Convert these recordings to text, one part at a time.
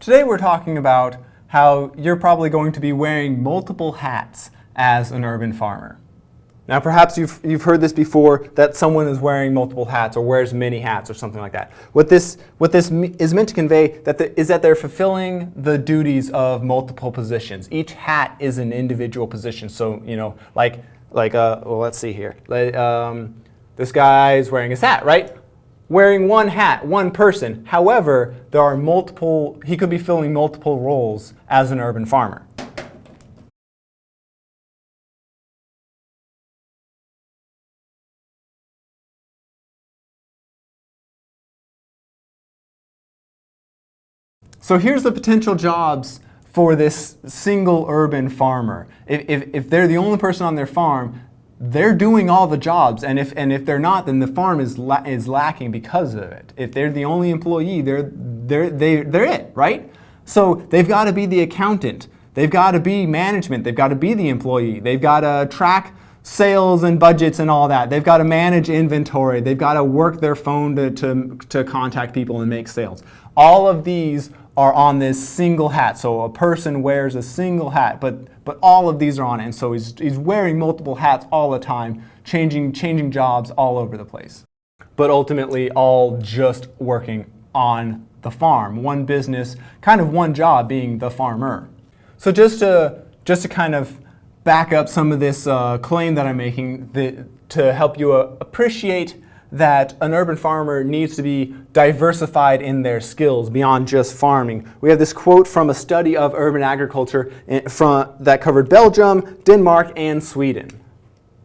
Today we're talking about how you're probably going to be wearing multiple hats as an urban farmer. Now perhaps you've heard this before, that someone is wearing multiple hats or wears many hats or something like that. What this is meant to convey is that they're fulfilling the duties of multiple positions. Each hat is an individual position. So, well, let's see here. This guy's wearing his hat, right? Wearing one hat, one person. However, there are he could be filling multiple roles as an urban farmer. So here's the potential jobs for this single urban farmer. If they're the only person on their farm, they're doing all the jobs, and if they're not, then the farm is lacking because of it. If they're the only employee, they're it, right? So they've got to be the accountant, they've got to be management, they've got to be the employee, they've got to track sales and budgets and all that. They've got to manage inventory, they've got to work their phone to contact people and make sales. All of these are on this single hat. So a person wears a single hat, but all of these are on it. And so he's wearing multiple hats all the time, changing jobs all over the place. But ultimately all just working on the farm. One business, kind of one job, being the farmer. So just to kind of back up some of this claim that I'm making to help you appreciate that an urban farmer needs to be diversified in their skills beyond just farming. We have this quote from a study of urban agriculture that covered Belgium, Denmark, and Sweden.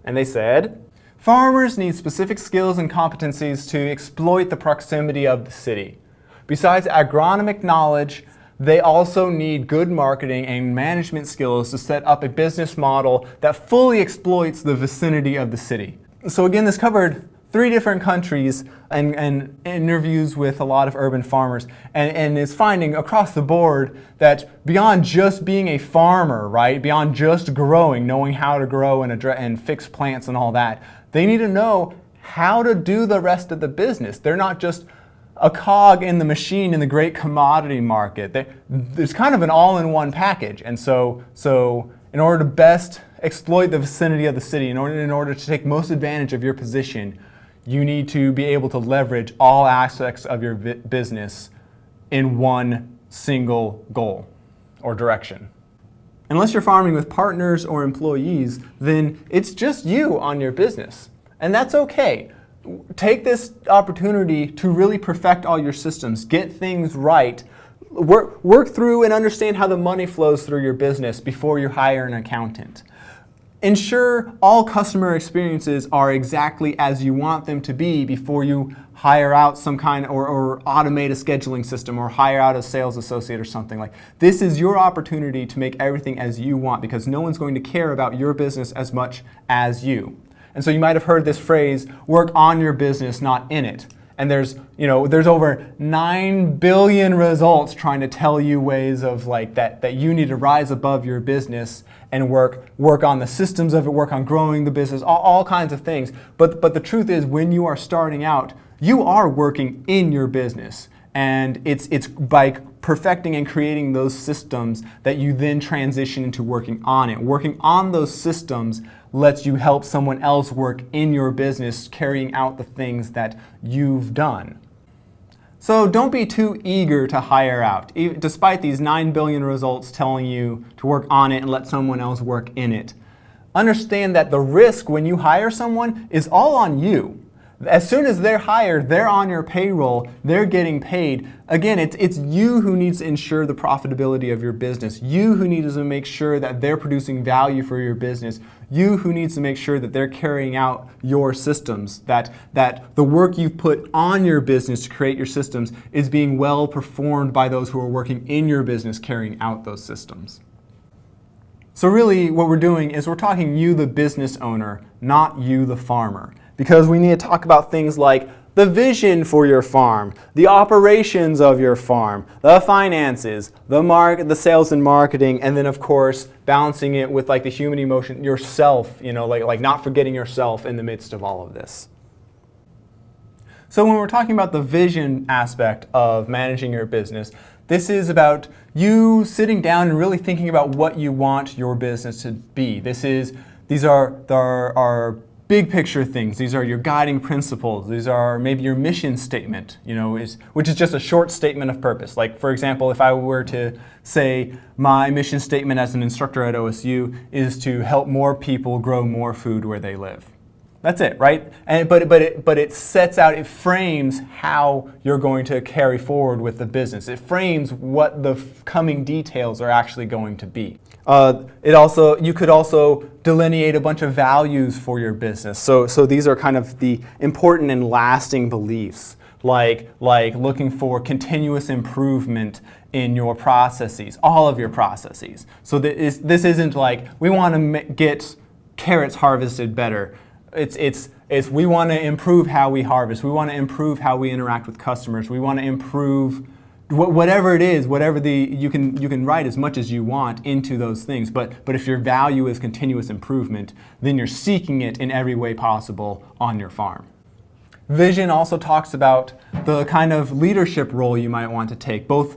And they said, farmers need specific skills and competencies to exploit the proximity of the city. Besides agronomic knowledge, they also need good marketing and management skills to set up a business model that fully exploits the vicinity of the city. So again, this covered 3 different countries and interviews with a lot of urban farmers, and is finding across the board that beyond just being a farmer, right, beyond just growing, knowing how to grow and fix plants and all that, they need to know how to do the rest of the business. They're not just a cog in the machine in the great commodity market. There's kind of an all-in-one package, and so in order to best exploit the vicinity of the city, in order to take most advantage of your position, you need to be able to leverage all aspects of your business in one single goal or direction. Unless you're farming with partners or employees, then it's just you on your business. And that's okay. Take this opportunity to really perfect all your systems, get things right, work through and understand how the money flows through your business before you hire an accountant. Ensure all customer experiences are exactly as you want them to be before you hire out some kind or automate a scheduling system or hire out a sales associate or something like. This is your opportunity to make everything as you want, because no one's going to care about your business as much as you. And so you might have heard this phrase, work on your business, not in it. And there's over 9 billion results trying to tell you ways of that you need to rise above your business and work on the systems of it, work on growing the business, all kinds of things. But the truth is, when you are starting out, you are working in your business. And it's by perfecting and creating those systems that you then transition into working on it. Working on those systems lets you help someone else work in your business, carrying out the things that you've done. So don't be too eager to hire out, despite these 9 billion results telling you to work on it and let someone else work in it. Understand that the risk when you hire someone is all on you. As soon as they're hired, they're on your payroll, they're getting paid. Again, it's you who needs to ensure the profitability of your business. You who needs to make sure that they're producing value for your business. You who needs to make sure that they're carrying out your systems, that the work you've put on your business to create your systems is being well performed by those who are working in your business carrying out those systems. So really what we're doing is we're talking you the business owner, not you the farmer. Because we need to talk about things like the vision for your farm, the operations of your farm, the finances, the sales and marketing, and then of course balancing it with the human emotion, yourself, like not forgetting yourself in the midst of all of this. So when we're talking about the vision aspect of managing your business, this is about you sitting down and really thinking about what you want your business to be. These are big picture things. These are your guiding principles. These are maybe your mission statement, which is just a short statement of purpose. Like, for example, if I were to say my mission statement as an instructor at OSU is to help more people grow more food where they live. That's it, right? But it sets out, it frames how you're going to carry forward with the business. It frames what the coming details are actually going to be. You could also delineate a bunch of values for your business. So these are kind of the important and lasting beliefs, like looking for continuous improvement in your processes, all of your processes. So this isn't like we want to get carrots harvested better. It's we want to improve how we harvest. We want to improve how we interact with customers. We want to improve whatever it is, you can write as much as you want into those things. But if your value is continuous improvement, then you're seeking it in every way possible on your farm. Vision also talks about the kind of leadership role you might want to take, both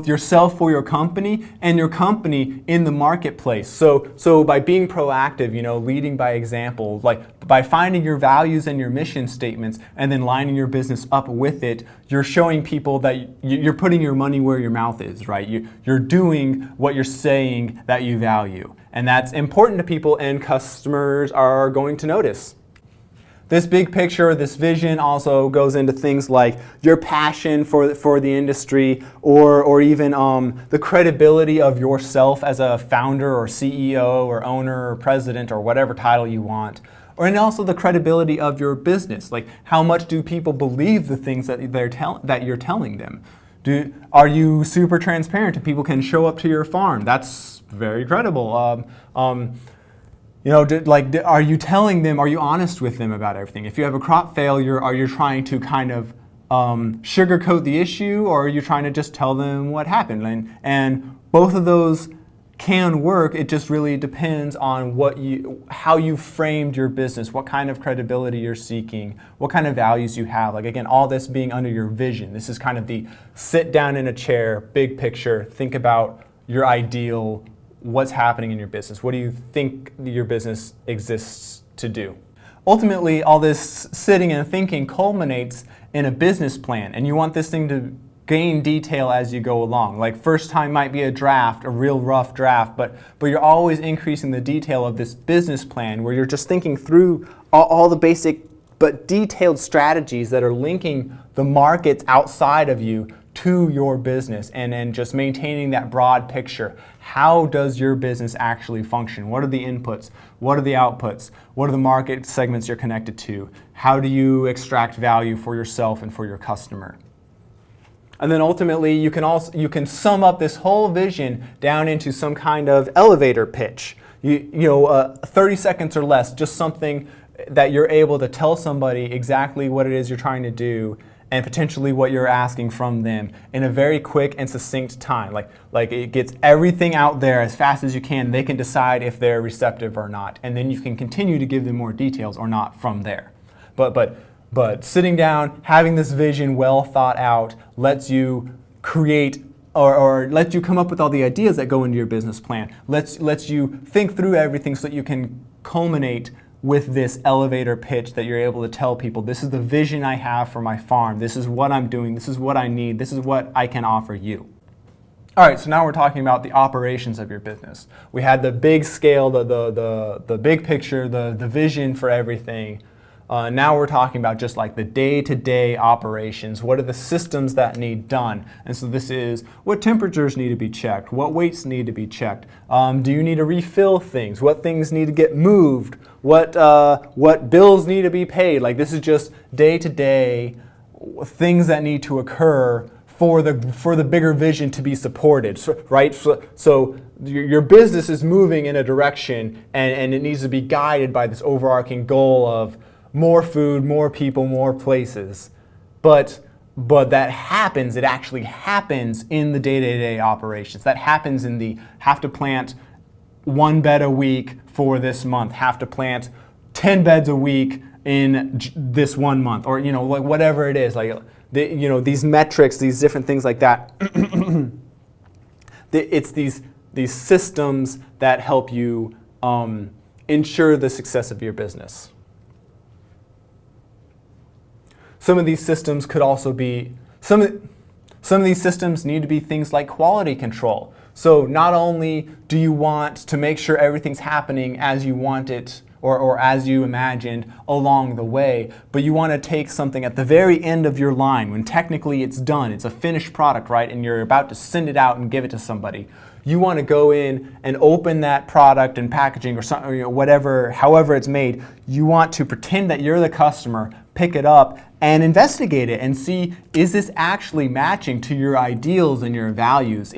yourself for your company and your company in the marketplace. So by being proactive, leading by example, like by finding your values and your mission statements and then lining your business up with it, you're showing people that you're putting your money where your mouth is, right? You're doing what you're saying that you value. And that's important to people, and customers are going to notice. This big picture, this vision also goes into things like your passion for the industry, or even the credibility of yourself as a founder or CEO or owner or president or whatever title you want. And also the credibility of your business. Like, how much do people believe the things that you're telling them? Are you super transparent and people can show up to your farm? That's very credible. Are you telling them, are you honest with them about everything? If you have a crop failure, are you trying to kind of sugarcoat the issue, or are you trying to just tell them what happened? And both of those can work. It just really depends on how you framed your business, what kind of credibility you're seeking, what kind of values you have. Like, again, all this being under your vision. This is kind of the sit down in a chair, big picture, think about your ideal, what's happening in your business. What do you think your business exists to do? Ultimately, all this sitting and thinking culminates in a business plan, and you want this thing to gain detail as you go along. Like, first time might be a draft, a real rough draft, but you're always increasing the detail of this business plan, where you're just thinking through all the basic but detailed strategies that are linking the markets outside of you to your business, and just maintaining that broad picture. How does your business actually function? What are the inputs? What are the outputs? What are the market segments you're connected to? How do you extract value for yourself and for your customer? And then ultimately, you can sum up this whole vision down into some kind of elevator pitch. 30 seconds or less, just something that you're able to tell somebody exactly what it is you're trying to do, and potentially what you're asking from them in a very quick and succinct time. Like it gets everything out there as fast as you can. They can decide if they're receptive or not, and then you can continue to give them more details or not from there. But sitting down, having this vision well thought out, lets you create or lets you come up with all the ideas that go into your business plan. Lets you think through everything so that you can culminate with this elevator pitch that you're able to tell people, this is the vision I have for my farm, this is what I'm doing, this is what I need, this is what I can offer you. All right, so now we're talking about the operations of your business. We had the big scale, the big picture, the vision for everything. Now we're talking about just like the day-to-day operations. What are the systems that need done? And so this is what temperatures need to be checked, what weights need to be checked. Do you need to refill things? What things need to get moved? What bills need to be paid? Like, this is just day-to-day things that need to occur for the bigger vision to be supported, right? So your business is moving in a direction, and it needs to be guided by this overarching goal of more food, more people, more places. But that happens, it actually happens in the day-to-day operations. That happens in the have to plant 1 bed a week for this month, have to plant 10 beds a week this 1 month, or like whatever it is, like these metrics, these different things like that. It's these systems that help you ensure the success of your business. Some of these systems could also be some of these systems need to be things like quality control. So not only do you want to make sure everything's happening as you want it or as you imagined along the way, but you want to take something at the very end of your line when technically it's done, it's a finished product, right, and you're about to send it out and give it to somebody. You want to go in and open that product and packaging or something, however it's made. You want to pretend that you're the customer, pick it up, and investigate it and see, is this actually matching to your ideals and your values?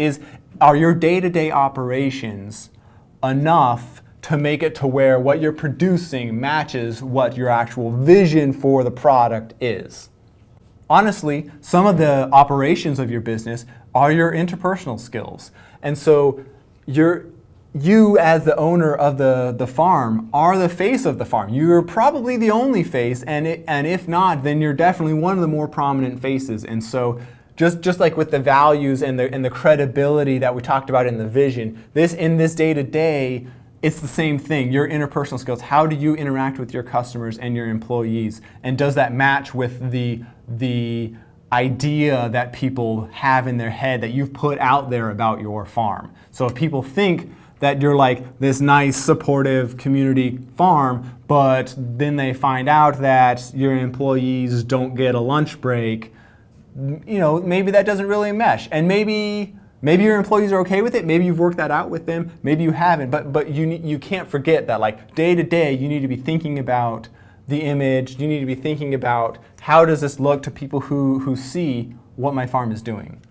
Are your day-to-day operations enough to make it to where what you're producing matches what your actual vision for the product is? Honestly, some of the operations of your business are your interpersonal skills. And so you as the owner of the farm are the face of the farm. You're probably the only face, and if not, then you're definitely one of the more prominent faces. And so just like with the values and the credibility that we talked about in the vision, in this day-to-day, it's the same thing. Your interpersonal skills. How do you interact with your customers and your employees? And does that match with the idea that people have in their head that you've put out there about your farm? So if people think that you're like this nice, supportive community farm, but then they find out that your employees don't get a lunch break, maybe that doesn't really mesh. And maybe your employees are okay with it. Maybe you've worked that out with them. Maybe you haven't. But you can't forget that, like, day to day, you need to be thinking about the image. You need to be thinking about, how does this look to people who see what my farm is doing?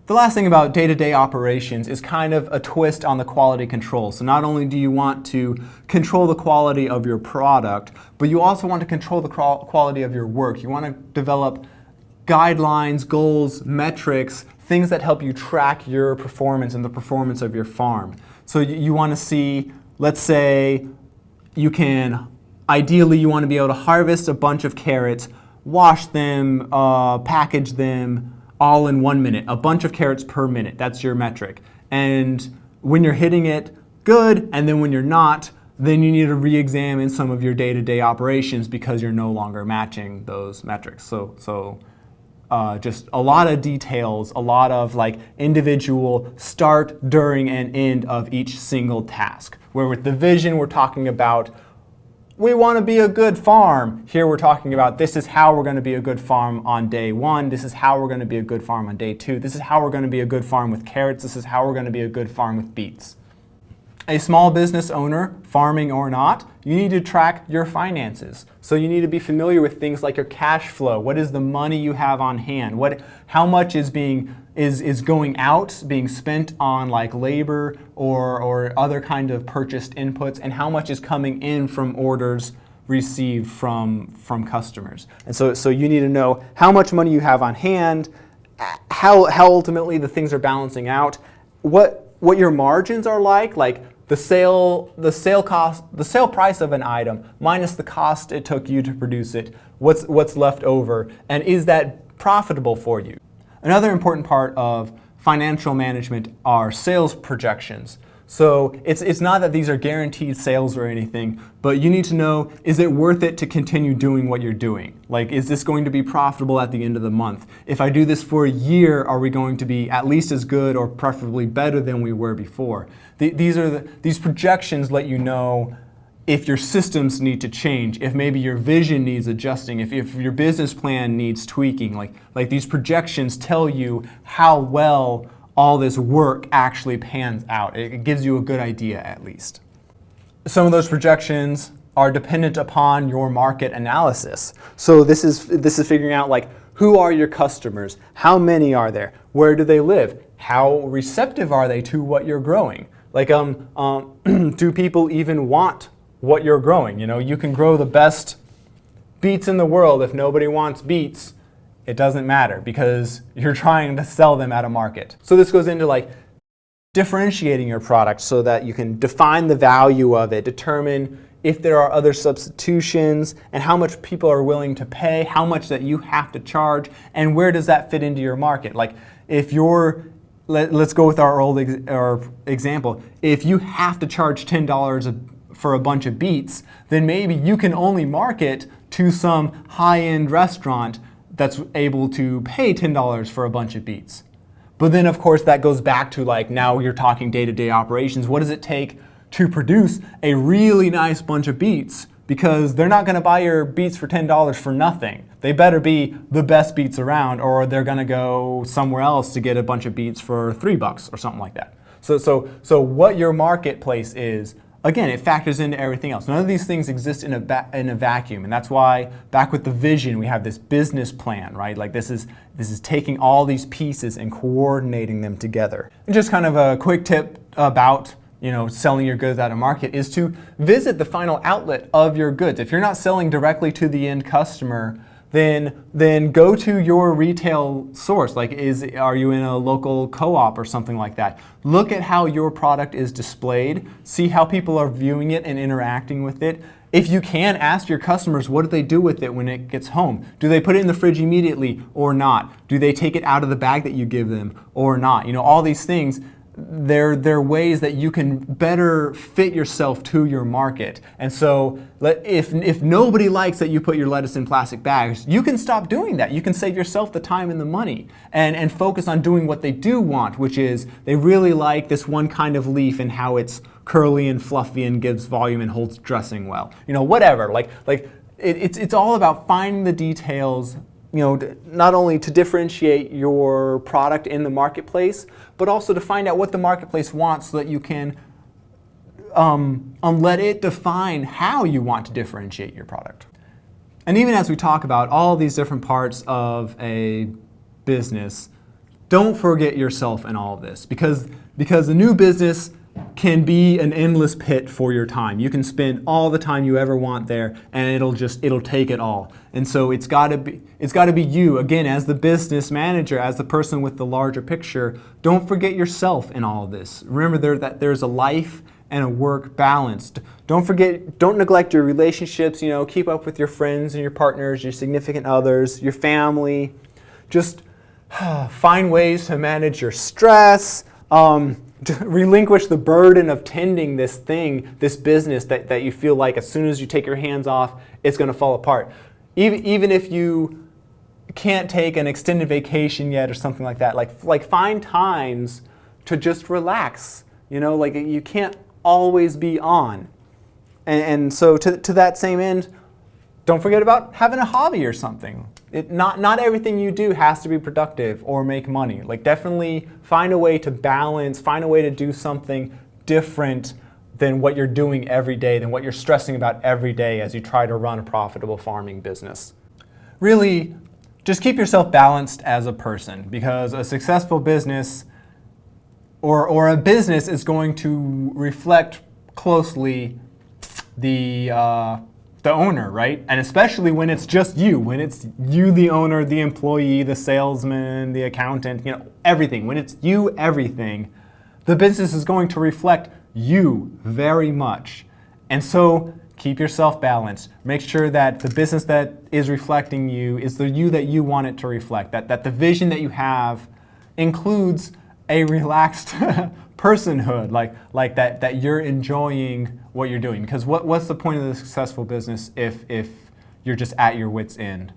The last thing about day-to-day operations is kind of a twist on the quality control. So not only do you want to control the quality of your product, but you also want to control the quality of your work. You want to develop guidelines, goals, metrics, things that help you track your performance and the performance of your farm. So you want to see, let's say, ideally you want to be able to harvest a bunch of carrots, wash them, package them, all in 1 minute, a bunch of carrots per minute. That's your metric. And when you're hitting it, good, and then when you're not, then you need to re-examine some of your day-to-day operations because you're no longer matching those metrics. So just a lot of details, a lot of like individual start, during, and end of each single task. Where with the vision, we're talking about, we want to be a good farm. Here we're talking about, this is how we're going to be a good farm on day 1. This is how we're going to be a good farm on day 2. This is how we're going to be a good farm with carrots. This is how we're going to be a good farm with beets. A small business owner, farming or not, you need to track your finances. So you need to be familiar with things like your cash flow. What is the money you have on hand? How much is going out, being spent on like labor or other kind of purchased inputs, and how much is coming in from orders received from customers. And so you need to know how much money you have on hand, how ultimately the things are balancing out, what your margins are like the sale price of an item minus the cost it took you to produce it, what's left over, and is that profitable for you? Another important part of financial management are sales projections. So it's not that these are guaranteed sales or anything, but you need to know, is it worth it to continue doing what you're doing? Like, is this going to be profitable at the end of the month? If I do this for a year, are we going to be at least as good or preferably better than we were before? These projections let you know if your systems need to change, if maybe your vision needs adjusting, if your business plan needs tweaking. Like these projections tell you how well all this work actually pans out. It gives you a good idea, at least. Some of those projections are dependent upon your market analysis. So this is figuring out, like, who are your customers? How many are there? Where do they live? How receptive are they to what you're growing? Like, do people even want what you're growing? You can grow the best beets in the world. If nobody wants beets, it doesn't matter because you're trying to sell them at a market. So this goes into like differentiating your product so that you can define the value of it, determine if there are other substitutions, and how much people are willing to pay, how much that you have to charge, and where does that fit into your market. Like if you're, let's go with our example. If you have to charge $10 for a bunch of beets, then maybe you can only market to some high-end restaurant that's able to pay $10 for a bunch of beets. But then of course that goes back to like, now you're talking day-to-day operations. What does it take to produce a really nice bunch of beets? Because they're not going to buy your beets for $10 for nothing. They better be the best beets around, or they're going to go somewhere else to get a bunch of beets for $3 or something like that. So what your marketplace is, again, it factors into everything else. None of these things exist in a vacuum, and that's why back with the vision we have this business plan, right? Like this is taking all these pieces and coordinating them together. And just kind of a quick tip about selling your goods at a market is to visit the final outlet of your goods. If you're not selling directly to the end customer, then go to your retail source. Like, are you in a local co-op or something like that? Look at how your product is displayed. See how people are viewing it and interacting with it. If you can, ask your customers, what do they do with it when it gets home? Do they put it in the fridge immediately or not? Do they take it out of the bag that you give them or not? All these things. They're ways that you can better fit yourself to your market. And so if nobody likes that you put your lettuce in plastic bags, you can stop doing that. You can save yourself the time and the money and focus on doing what they do want, which is they really like this one kind of leaf and how it's curly and fluffy and gives volume and holds dressing well. Whatever. It's all about finding the details, not only to differentiate your product in the marketplace, but also to find out what the marketplace wants so that you can let it define how you want to differentiate your product. And even as we talk about all these different parts of a business, don't forget yourself in all of this, because a new business can be an endless pit for your time. You can spend all the time you ever want there, and it'll take it all. And so it's got to be you, again, as the business manager, as the person with the larger picture. Don't forget yourself in all of this. Remember that there's a life and a work balance. Don't neglect your relationships. Keep up with your friends and your partners, your significant others, your family. Just find ways to manage your stress. To relinquish the burden of tending this business that you feel like as soon as you take your hands off, it's going to fall apart. Even if you can't take an extended vacation yet or something like that, like find times to just relax. You can't always be on. And so to that same end, don't forget about having a hobby or something. Not everything you do has to be productive or make money. Definitely find a way to balance, find a way to do something different than what you're doing every day, than what you're stressing about every day as you try to run a profitable farming business. Really, just keep yourself balanced as a person, because a successful business or a business is going to reflect closely the owner, right? And especially when it's just you, when it's you, the owner, the employee, the salesman, the accountant, everything. When it's you, everything, the business is going to reflect you very much. And so keep yourself balanced. Make sure that the business that is reflecting you is the you that you want it to reflect, that the vision that you have includes a relaxed personhood, like that you're enjoying what you're doing. Because what's the point of the successful business if you're just at your wit's end?